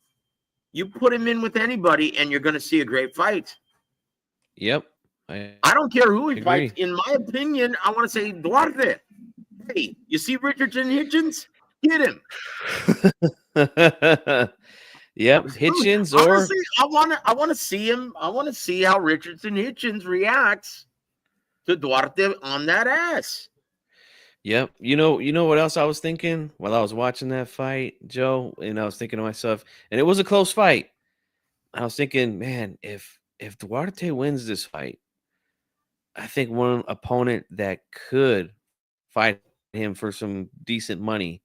[SPEAKER 1] You put him in with anybody, and you're going to see a great fight.
[SPEAKER 4] Yep.
[SPEAKER 1] I don't care who he fights. In my opinion, I want to say Duarte. Hey, you see Richardson Hitchens? Get him.
[SPEAKER 4] Yep, Hitchens.
[SPEAKER 1] Honestly, I want to see him. I want to see how Richardson Hitchens reacts to Duarte on that ass.
[SPEAKER 4] Yep. You know what else I was thinking while I was watching that fight, Joe? And I was thinking to myself, and it was a close fight. I was thinking, man, if Duarte wins this fight, I think one opponent that could fight him for some decent money.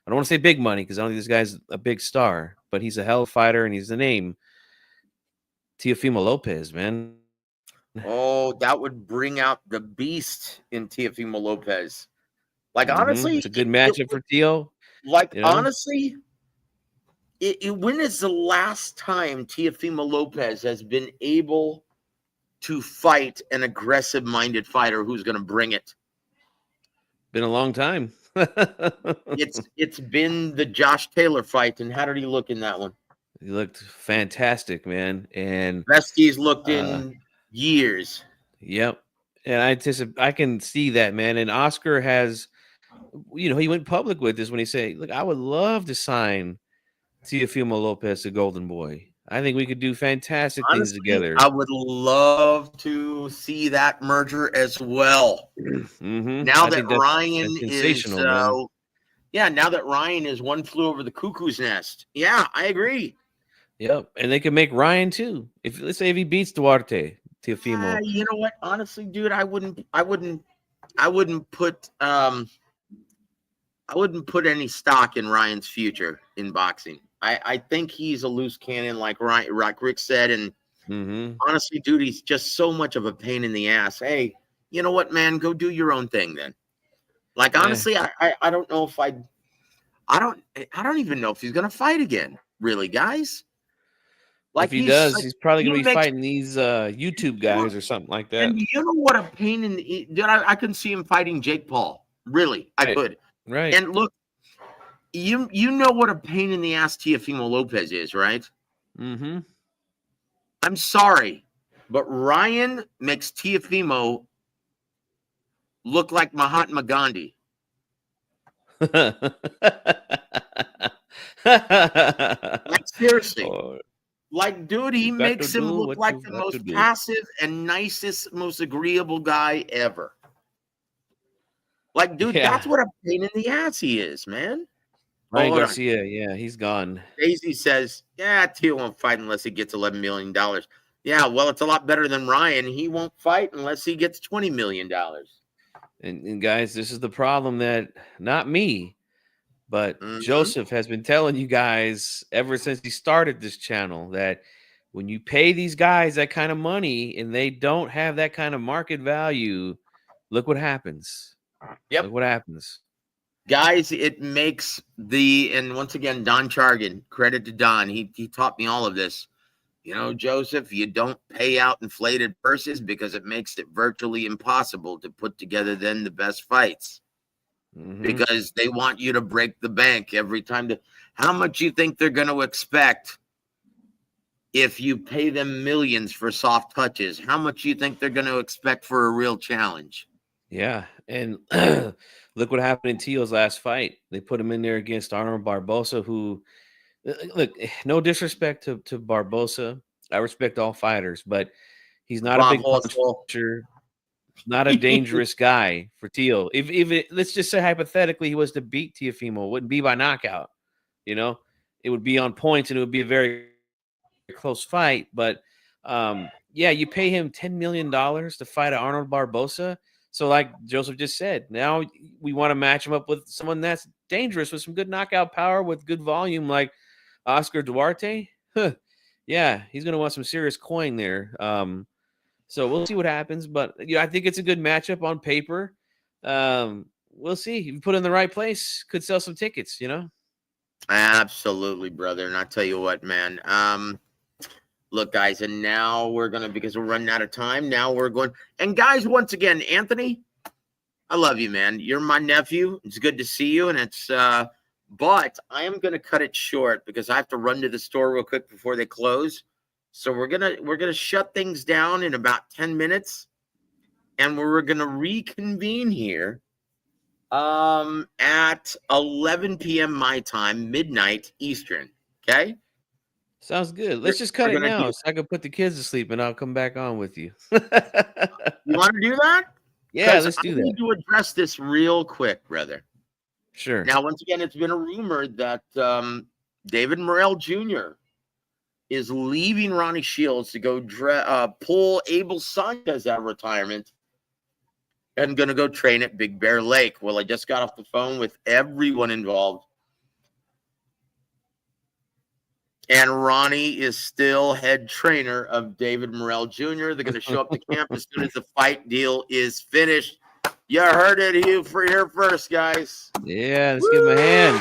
[SPEAKER 4] I don't want to say big money because I don't think this guy's a big star, but he's a hell of a fighter and he's the name. Teofimo Lopez, man.
[SPEAKER 1] Oh, that would bring out the beast in Teofimo Lopez. Like, honestly,
[SPEAKER 4] it's a good matchup for Teo.
[SPEAKER 1] Like, honestly, when is the last time Teofimo Lopez has been able to fight an aggressive-minded fighter who's going to bring it?
[SPEAKER 4] Been a long time.
[SPEAKER 1] It's been the Josh Taylor fight, and how did he look in that one?
[SPEAKER 4] He looked fantastic, man, and
[SPEAKER 1] best he's looked in years.
[SPEAKER 4] Yep, and I can see that, man. And Oscar has, he went public with this when he said, "Look, I would love to sign Teofimo Lopez to Golden Boy. I think we could do fantastic things together."
[SPEAKER 1] I would love to see that merger as well. Now that Ryan is, now that Ryan is one flew over the cuckoo's nest. Yeah, I agree.
[SPEAKER 4] Yep, and they can make Ryan too. Let's say if he beats Duarte, Teofimo.
[SPEAKER 1] You know what? Honestly, dude, I wouldn't put any stock in Ryan's future in boxing. I think he's a loose cannon, like Rick said, and honestly, dude, he's just so much of a pain in the ass. Hey, you know what, man? Go do your own thing then. Like, honestly, I don't know if I don't even know if he's gonna fight again. Really, guys?
[SPEAKER 4] Like, if he does, he's probably gonna be fighting these YouTube guys or something like that.
[SPEAKER 1] And you know what a pain in the dude, I can see him fighting Jake Paul. Really, I could.
[SPEAKER 4] Right.
[SPEAKER 1] And look, you know what a pain in the ass Teofimo Lopez is, right? I'm sorry, but Ryan makes Teofimo look like Mahatma Gandhi. Like, seriously. Like, dude, he makes him look like the most passive and nicest, most agreeable guy ever. Like, dude, that's what a pain in the ass he is, man.
[SPEAKER 4] Ryan Garcia, he's gone.
[SPEAKER 1] Daisy says, Teo won't fight unless he gets $11 million. Yeah, well, it's a lot better than Ryan. He won't fight unless he gets $20 million.
[SPEAKER 4] And guys, this is the problem that not me, but Joseph has been telling you guys ever since he started this channel that when you pay these guys that kind of money and they don't have that kind of market value, look what happens.
[SPEAKER 1] Yep.
[SPEAKER 4] Look what happens.
[SPEAKER 1] Guys, it makes and once again, Don Chargan, credit to Don. He taught me all of this. You know, Joseph, you don't pay out inflated purses because it makes it virtually impossible to put together then the best fights. Because they want you to break the bank every time. How much you think they're going to expect if you pay them millions for soft touches? How much you think they're going to expect for a real challenge?
[SPEAKER 4] Yeah, and look what happened in Teal's last fight. They put him in there against Arnold Barbosa, who, look, no disrespect to Barbosa. I respect all fighters, but he's not a
[SPEAKER 1] Bob
[SPEAKER 4] big
[SPEAKER 1] Horsfall.
[SPEAKER 4] puncher, not a dangerous guy for Teal. If let's just say hypothetically he was to beat Teofimo, it wouldn't be by knockout. You know, it would be on points and it would be a very close fight. But yeah, you pay him $10 million to fight Arnold Barbosa. So, like Joseph just said, now we want to match him up with someone that's dangerous with some good knockout power, with good volume, like Oscar Duarte. Huh. Yeah, he's going to want some serious coin there. So we'll see what happens. But yeah, I think it's a good matchup on paper. We'll see. If you put it in the right place, could sell some tickets, you know?
[SPEAKER 1] Absolutely, brother. And I tell you what, man. Look, guys, and now we're going to, because we're running out of time, now we're going. And guys, once again, Anthony, I love you, man. You're my nephew. It's good to see you. And it's, but I am going to cut it short because I have to run to the store real quick before they close. So we're going to shut things down in about 10 minutes. And we're going to reconvene here at 11 p.m. my time, midnight Eastern. Okay?
[SPEAKER 4] Sounds good. Let's just cut it now so I can put the kids to sleep and I'll come back on with you.
[SPEAKER 1] You want to do that?
[SPEAKER 4] Yeah, let's do
[SPEAKER 1] I
[SPEAKER 4] that.
[SPEAKER 1] need to address this real quick, brother.
[SPEAKER 4] Sure.
[SPEAKER 1] Now, once again, it's been a rumor that David Morrell Jr. is leaving Ronnie Shields to go pull Abel Sanchez out of retirement and going to go train at Big Bear Lake. Well, I just got off the phone with everyone involved. And Ronnie is still head trainer of David Morrell Jr. They're going to show up to camp as soon as the fight deal is finished. You heard it here first, guys.
[SPEAKER 4] Yeah, let's give him a hand.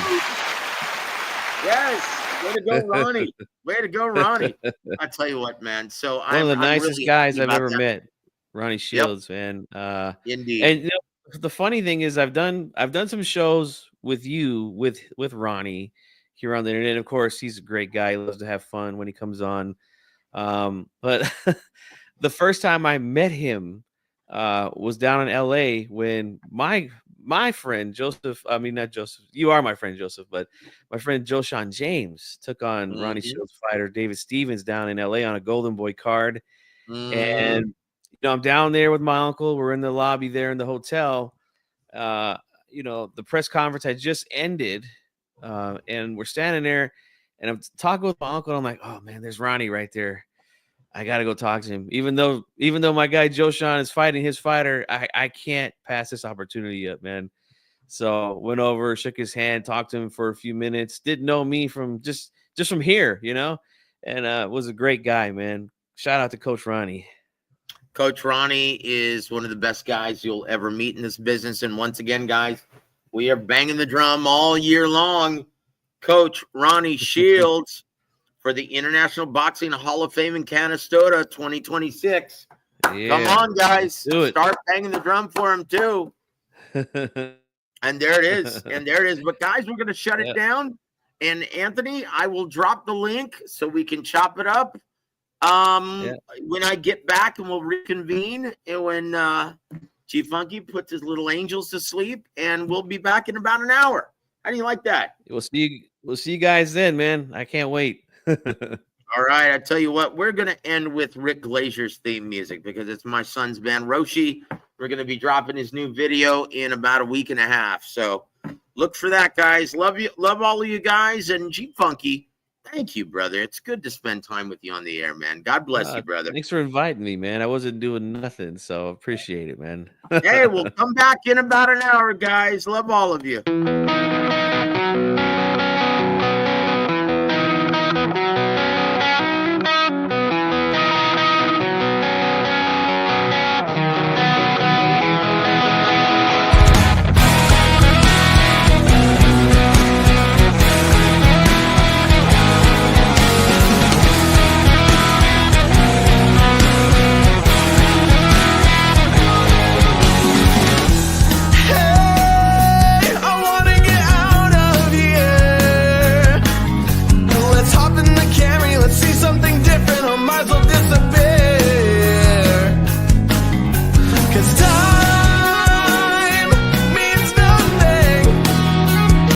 [SPEAKER 1] Yes. Way to go, Ronnie. Way to go, Ronnie. I tell you what, man. So
[SPEAKER 4] one of the nicest
[SPEAKER 1] really
[SPEAKER 4] guys I've ever met, Ronnie Shields,
[SPEAKER 1] yep.
[SPEAKER 4] man.
[SPEAKER 1] Indeed.
[SPEAKER 4] And you know, the funny thing is I've done some shows with you with Ronnie here on the internet. Of course, he's a great guy. He loves to have fun when he comes on. But the first time I met him was down in LA when my friend Joseph, I mean, not Joseph, you are my friend Joseph, but my friend Joshawn James took on Ronnie Shields fighter David Stevens down in LA on a Golden Boy card. And you know, I'm down there with my uncle. We're in the lobby there in the hotel. You know, the press conference had just ended. And we're standing there and I'm talking with my uncle. And I'm like, oh man, there's Ronnie right there. I got to go talk to him. Even though my guy Joshawn is fighting his fighter, I can't pass this opportunity up, man. So went over, shook his hand, talked to him for a few minutes. Didn't know me from just from here, you know, and was a great guy, man. Shout out to Coach Ronnie.
[SPEAKER 1] Coach Ronnie is one of the best guys you'll ever meet in this business. And once again, guys, we are banging the drum all year long. Coach Ronnie Shields for the International Boxing Hall of Fame in Canastota 2026. Yeah. Come on, guys. Start banging the drum for him, too. And there it is. And there it is. But, guys, we're going to shut it down. And, Anthony, I will drop the link so we can chop it up when I get back, and we'll reconvene. And when Chief Funky puts his little angels to sleep, and we'll be back in about an hour. How do you like that?
[SPEAKER 4] We'll see you guys then, man. I can't wait.
[SPEAKER 1] All right, I tell you what, we're going to end with Rick Glaser's theme music because it's my son's band, Roshi. We're going to be dropping his new video in about a week and a half. So look for that, guys. Love you. Love all of you guys. And Chief Funky, thank you, brother. It's good to spend time with you on the air, man. God bless you, brother.
[SPEAKER 4] Thanks for inviting me, man. I wasn't doing nothing, so appreciate it, man.
[SPEAKER 1] Hey, we'll come back in about an hour, guys. Love all of you.